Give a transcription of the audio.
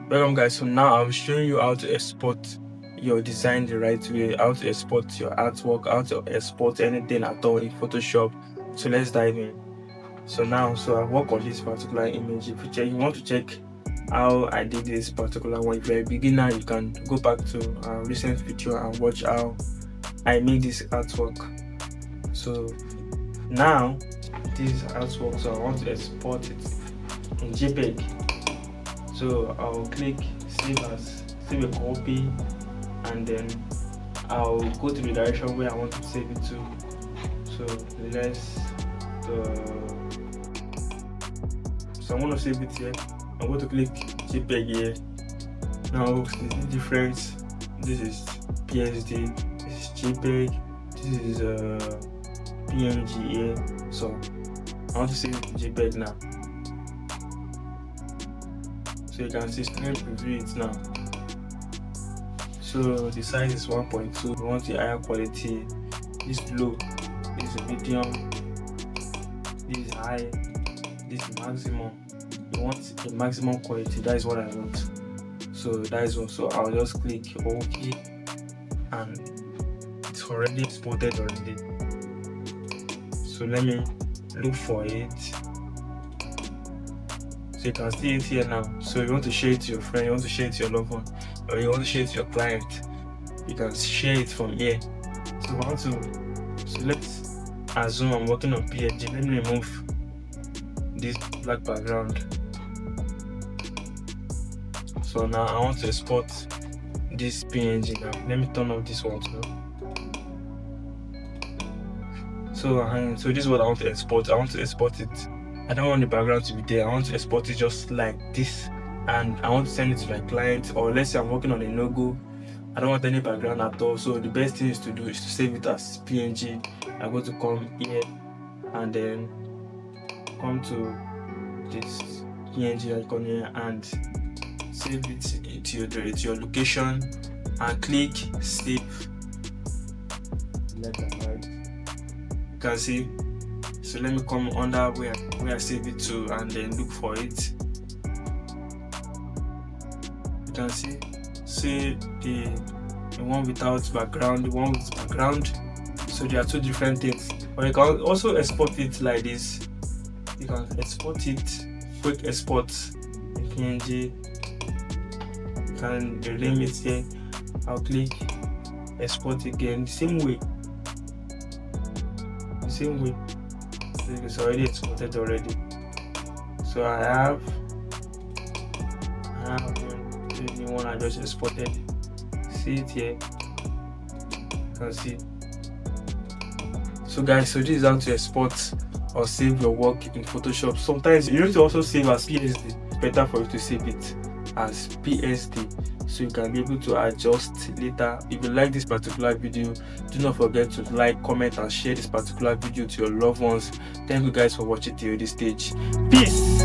Welcome guys. So now I'm showing you how to export your design the right way, how to export your artwork, how to export anything at all in Photoshop. So let's dive in. So I work on this particular image. If you want to check how I did this particular one, if you're a beginner, you can go back to a recent video and watch how I made this artwork. So now this is artwork, so I want to export it in JPEG. So I'll click save a copy, and then I'll go to the direction where I want to save it to. So I'm going to save it here. I'm going to click JPEG here. Now the difference, this is PSD, this is JPEG, this is PNG here. So I want to save it to JPEG now. So you can see screen preview it now. So the size is 1.2. We want the higher quality. This is low, this is medium, this is high, this is maximum. You want a maximum quality, that is what I want. So that is what. So I'll just click OK, and it's already exported already. So let me look for it. So you can see it here now. So you want to share it to your friend, you want to share it to your loved one, or you want to share it to your client, you can share it from here. So let's assume I'm working on PNG. Let me remove this black background. So now I want to export this PNG now. Let me turn off this one too. So this is what I want to export. I want to export it. I don't want the background to be there. I want to export it just like this, and I want to send it to my client. Or let's say I'm working on a logo, I don't want any background at all. So the best thing is to save it as PNG. I'm going to come here and then come to this PNG icon here and save it to your location and click save. Left and right. You can see. So let me come under where I save it to and then look for it. You can see the one without background, the one with background. So there are two different things. But you can also export it like this. You can export it, quick export in PNG. You can rename it here. I'll click export again, the same way. It's already exported already. So I have the new one I just exported. See it here. You can see. So guys, so this is how to export or save your work in Photoshop. Sometimes you need to also save as PSD. It's better for you to save it as PSD, so you can be able to adjust later. If you like this particular video, do not forget to like, comment and share this particular video to your loved ones. Thank you guys for watching till this stage. Peace.